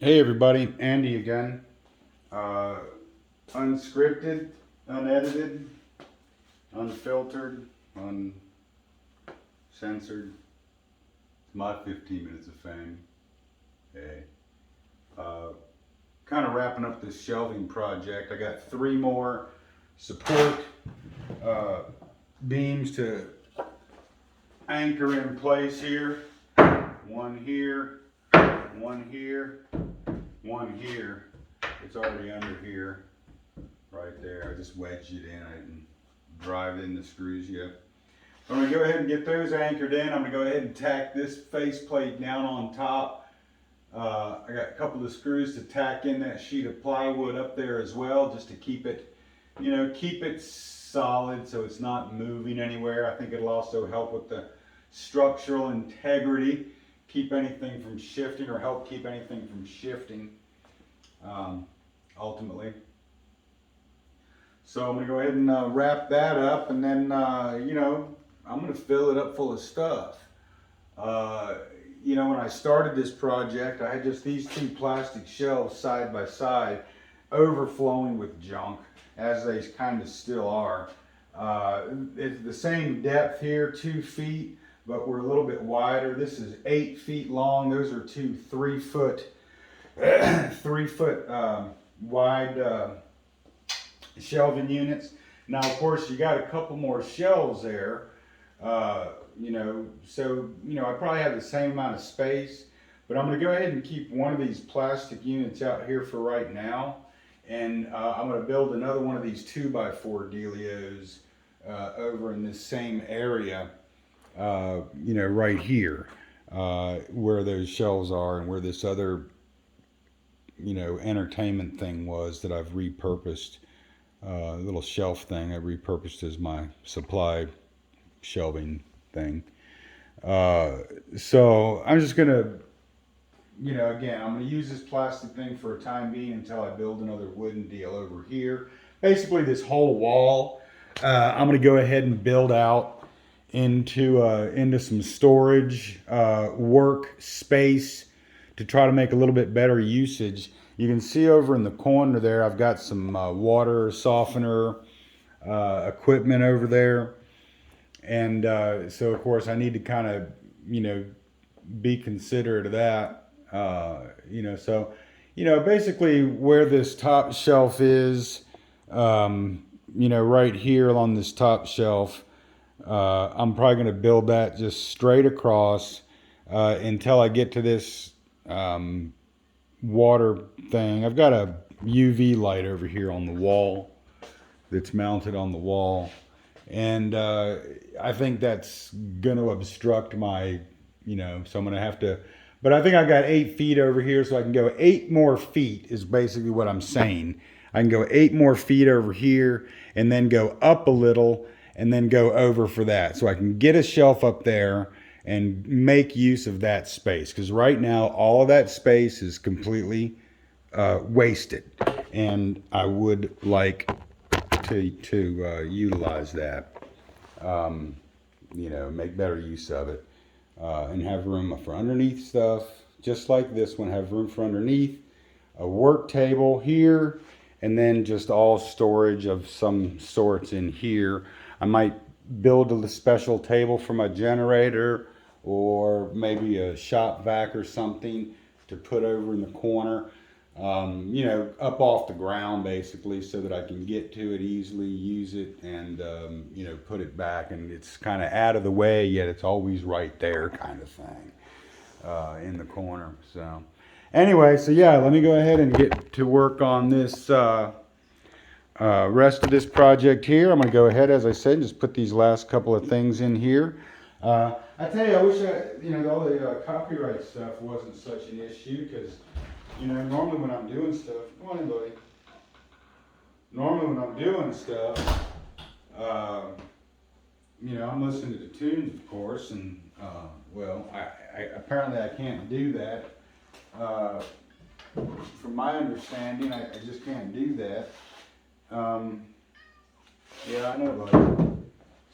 Hey everybody, Andy again. Uh, Unscripted, unedited, unfiltered, uncensored. It's my 15 minutes of fame. Hey. Uh, kind of wrapping up this shelving project. I got 3 more support uh, beams to anchor in place here. One here, one here, one here. It's already under here, right there. I just wedged it in. I didn't drive in the screws yet. I'm gonna go ahead and get those anchored in. I'm gonna go ahead and tack this faceplate down on top. I got a couple of screws to tack in that sheet of plywood up there as well, just to keep it, keep it solid so it's not moving anywhere. I think it'll also help with the structural integrity, keep anything from shifting, or help keep anything from shifting. Ultimately. So I'm going to go ahead and wrap that up, and then, I'm going to fill it up full of stuff. When I started this project, I had just these 2 plastic shelves side by side, overflowing with junk, as they kind of still are. It's the same depth here, 2 feet, but we're a little bit wider. This is 8 feet long. Those are 2 3-foot, 3-foot wide shelving units. Now, of course, you got a couple more shelves there, I probably have the same amount of space, but I'm going to go ahead and keep one of these plastic units out here for right now, and I'm going to build another one of these 2x4 dealios over in this same area, right here, where those shelves are and where this other entertainment thing was that I've repurposed, little shelf thing I repurposed as my supply shelving thing. So I'm just gonna, again, I'm gonna use this plastic thing for a time being until I build another wooden deal over here. Basically this whole wall, I'm gonna go ahead and build out into some storage, work space, to try to make a little bit better usage. You can see over in the corner there, I've got some water softener equipment over there. And so of course I need to kind of, be considerate of that. Basically where this top shelf is, right here on this top shelf, I'm probably going to build that just straight across until I get to this water thing. I've got a UV light over here on the wall that's mounted on the wall, and I think that's going to obstruct my, so I'm going to have to, but I think I got 8 feet over here, so I can go 8 more feet is basically what I'm saying. I can go 8 more feet over here and then go up a little and then go over for that. So I can get a shelf up there and make use of that space, because right now all of that space is completely wasted, and I would like to utilize that, make better use of it, and have room for underneath stuff, just like this one, have room for underneath, a work table here, and then just all storage of some sorts in here. I might build a special table for my generator, or maybe a shop vac or something to put over in the corner, up off the ground basically, so that I can get to it easily, use it, and, put it back, and it's kind of out of the way, yet it's always right there kind of thing, in the corner. So anyway, so yeah, let me go ahead and get to work on this rest of this project here. I'm going to go ahead, as I said, just put these last couple of things in here. I tell you, I wish all the copyright stuff wasn't such an issue, because, normally when I'm doing stuff, come on in, buddy. Normally when I'm doing stuff, I'm listening to the tunes, of course, and, I apparently I can't do that. From my understanding, I just can't do that. Yeah, I know, buddy.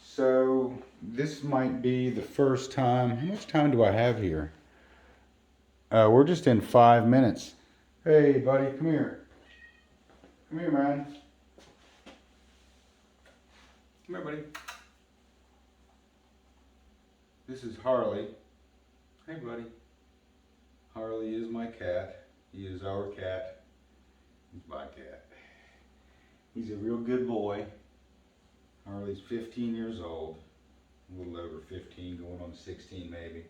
So this might be the first time. How much time do I have here? We're just in 5 minutes. Hey, buddy, come here. Come here, man. Come here, buddy. This is Harley. Hey, buddy. Harley is my cat. He is our cat. He's my cat. He's a real good boy. Harley's 15 years old. A little over 15, going on 16 maybe.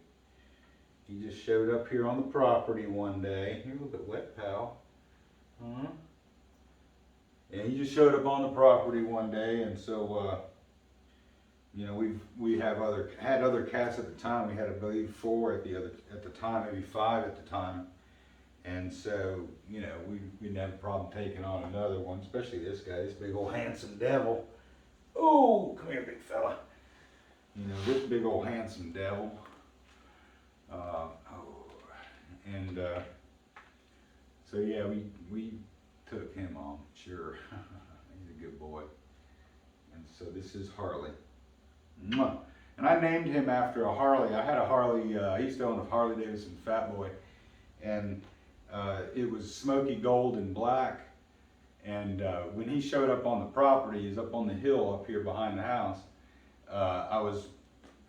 He just showed up here on the property one day. You're a little bit wet, pal. Huh? And he just showed up on the property one day, and so you know, we had other cats at the time. We had, I believe, 4 at the time, maybe 5 at the time. And so, you know, we didn't have a problem taking on another one, especially this guy, this big old handsome devil. Oh, come here, big fella. You know, this big old handsome devil. So yeah, we took him on, sure. He's a good boy. And so this is Harley. Mwah. And I named him after a Harley. I had a Harley, I used to own a Harley Davidson Fat Boy. And it was smoky gold and black. And when he showed up on the property, he's up on the hill up here behind the house. I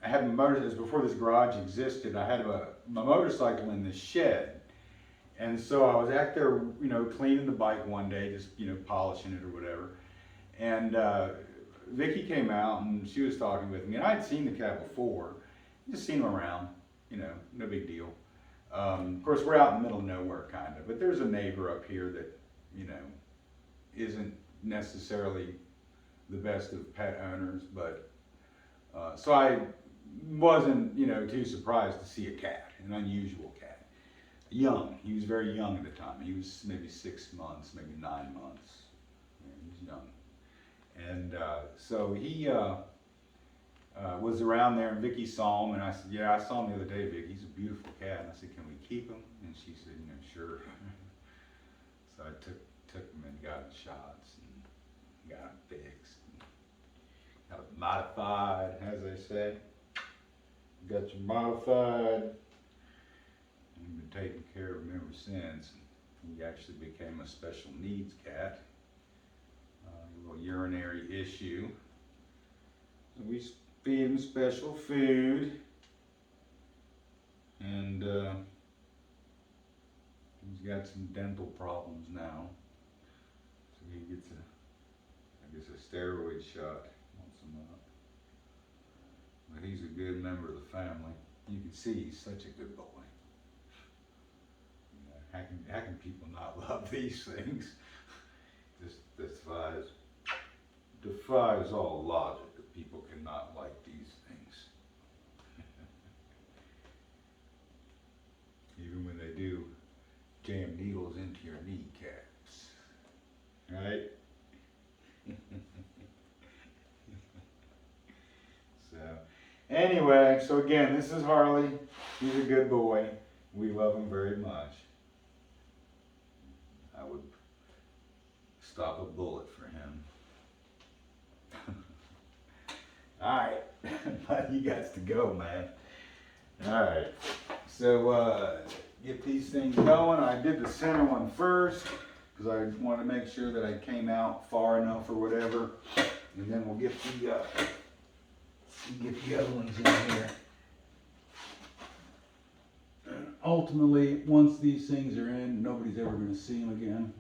had my motor, this before this garage existed, I had my motorcycle in the shed. And so I was out there, you know, cleaning the bike one day, just, you know, polishing it or whatever. And Vicky came out and she was talking with me, and I'd seen the cat before, just seen him around, you know, no big deal. Of course, we're out in the middle of nowhere, kind of, but there's a neighbor up here that, you know, isn't necessarily the best of pet owners, but so I wasn't, you know, too surprised to see a cat, an unusual cat. Young, he was very young at the time. He was maybe 6 months, maybe 9 months. Yeah, he was young. And so he was around there, and Vicky saw him, and I said, yeah, I saw him the other day, Vicky. He's a beautiful cat. And I said, can we keep him? And she said, you know, sure. So I took him and got him shots and got him fixed. Got him modified, as they say. Got you modified. We've been taking care of him ever since. He actually became a special needs cat. A little urinary issue. So we feed him special food. And he's got some dental problems now. So he gets a steroid shot once a month. But he's a good member of the family. You can see he's such a good boy. How can people not love these things? This defies all logic that people cannot like these things. Even when they do jam needles into your kneecaps, right? So, anyway, so again, this is Harley. He's a good boy. We love him very much. I would stop a bullet for him. Alright, but you got to go, man. Alright, so get these things going. I did the center one first because I wanted to make sure that I came out far enough or whatever. And then we'll get the other ones in here. Ultimately, once these things are in, nobody's ever going to see them again.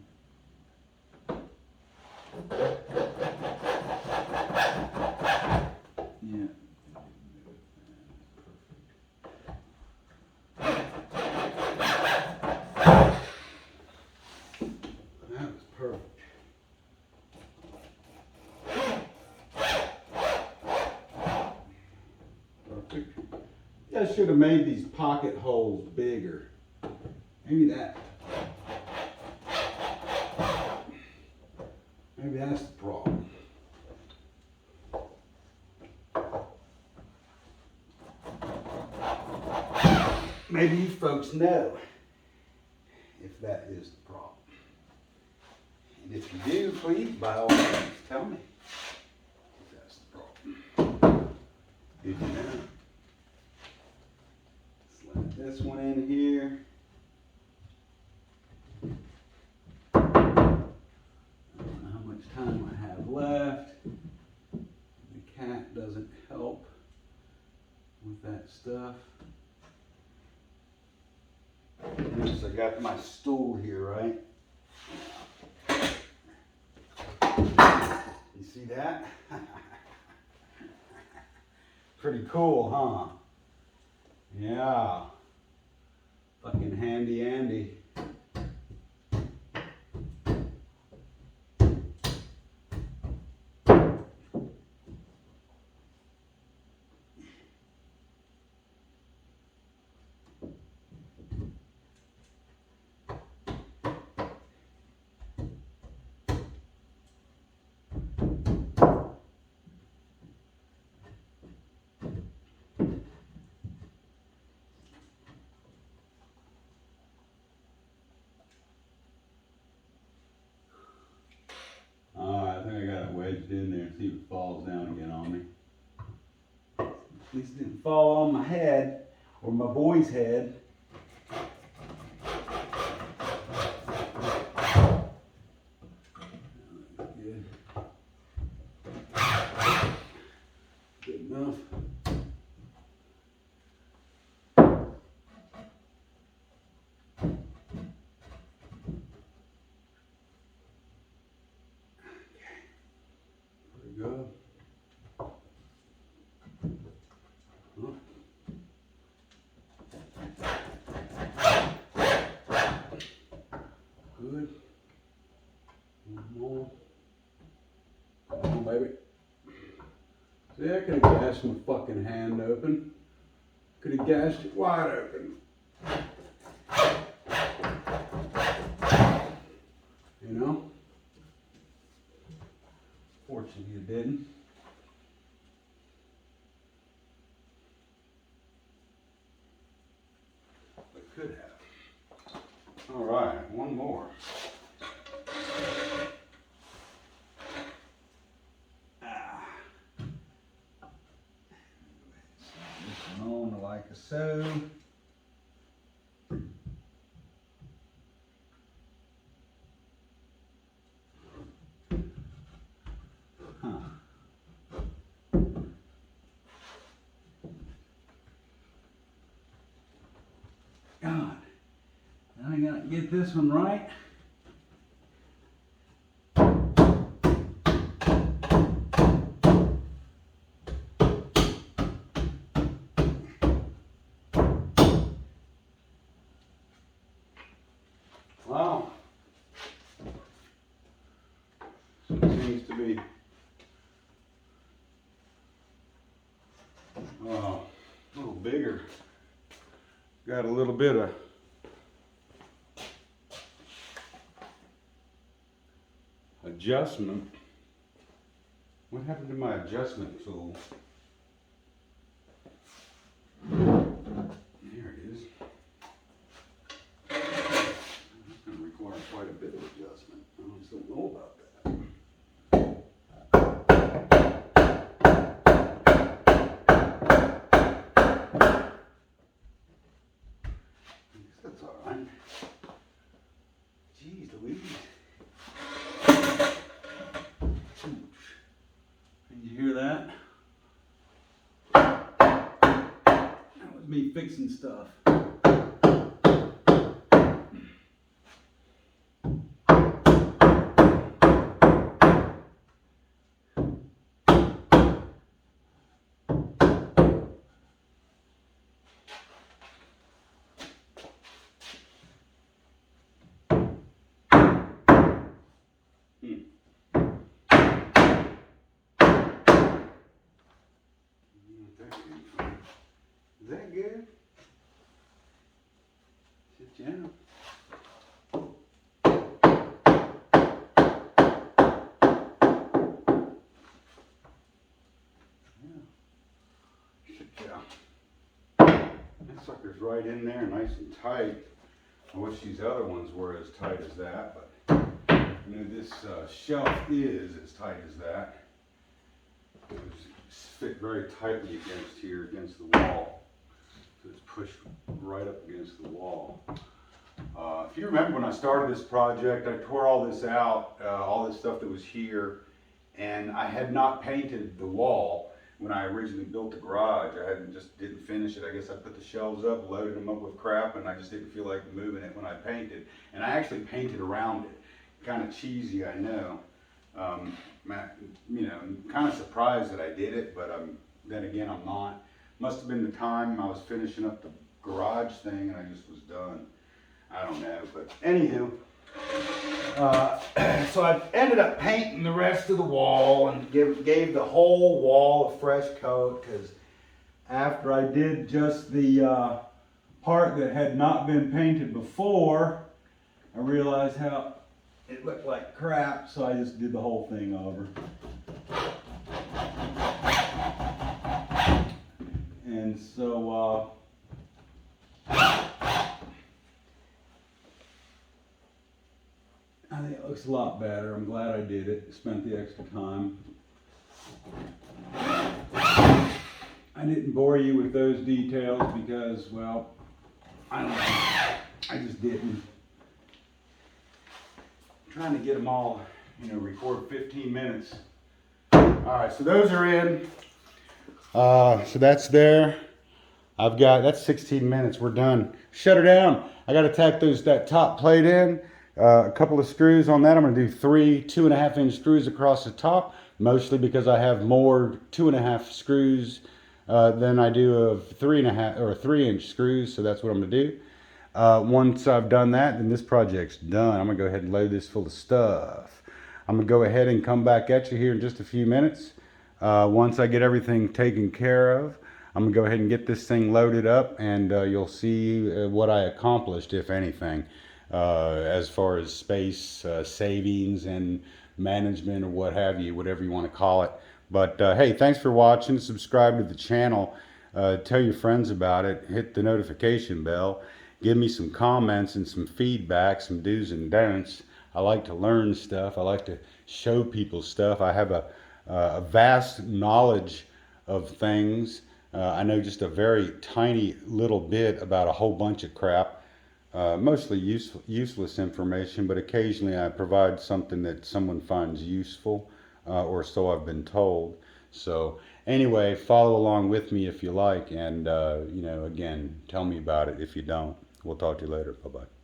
Yeah. That was perfect. Perfect. I should have made these pocket holes bigger. Maybe that's the problem. Maybe you folks know if that is the problem. And if you do, please, by all means, tell me if that's the problem. Did you know? Slide this one in here. stuff. So I got my stool here, right? You see that? Pretty cool, huh? Yeah. Fucking handy Andy. Alright, I think I got it wedged in there. See if it falls down again on me. At least it didn't fall on my head or my boy's head. Good. Good enough. Good. Good. One more. Come on, baby. See, I could have gassed my fucking hand open. Could have gassed it wide open. You know? Fortunately, it didn't. But could have. All right, one more. This one on like so. God, now I gotta get this one right. Wow. So it seems to be a little bigger. Got a little bit of adjustment. What happened to my adjustment tool? There it is. It's going to require quite a bit of adjustment. I just don't know about that. That's all right. Jeez Louise. Did you hear that? That was me fixing stuff. Is that good? Sit down. Yeah. Sit down. That sucker's right in there, nice and tight. I wish these other ones were as tight as that, but you know, this shelf is as tight as that. It's fit very tightly against here, against the wall. So it's pushed right up against the wall. If you remember when I started this project, I tore all this out, all this stuff that was here, and I had not painted the wall. when I originally built the garage, I didn't finish it. I guess I put the shelves up, loaded them up with crap, and I just didn't feel like moving it when I painted. And I actually painted around it. Kind of cheesy, I know. You know, I'm kind of surprised that I did it, but then again, I'm not. Must have been the time I was finishing up the garage thing and I just was done. I don't know, but anywho. So I ended up painting the rest of the wall and gave the whole wall a fresh coat, because after I did just the part that had not been painted before, I realized how it looked like crap, so I just did the whole thing over. And so I think it looks a lot better. I'm glad I did it. Spent the extra time. I didn't bore you with those details because, well, I don't know. I just didn't. I'm trying to get them all, you know, record 15 minutes. All right, so those are in. So that's there. That's 16 minutes. We're done. Shut her down. I got to tack that top plate in. A couple of screws on that. I'm going to do 3 2.5-inch screws across the top, mostly because I have more 2.5 screws than I do of 3.5 or 3-inch screws. So that's what I'm going to do. Once I've done that, then this project's done. I'm going to go ahead and load this full of stuff. I'm going to go ahead and come back at you here in just a few minutes. Once I get everything taken care of, I'm going to go ahead and get this thing loaded up, and you'll see what I accomplished, if anything, as far as space savings and management or what have you, whatever you want to call it. But hey, thanks for watching. Subscribe to the channel. Tell your friends about it. Hit the notification bell. Give me some comments and some feedback, some do's and don'ts. I like to learn stuff. I like to show people stuff. I have a vast knowledge of things. I know just a very tiny little bit about a whole bunch of crap. Mostly useless information, but occasionally I provide something that someone finds useful, or so I've been told. So anyway, follow along with me if you like, and you know, again, tell me about it if you don't. We'll talk to you later. Bye-bye.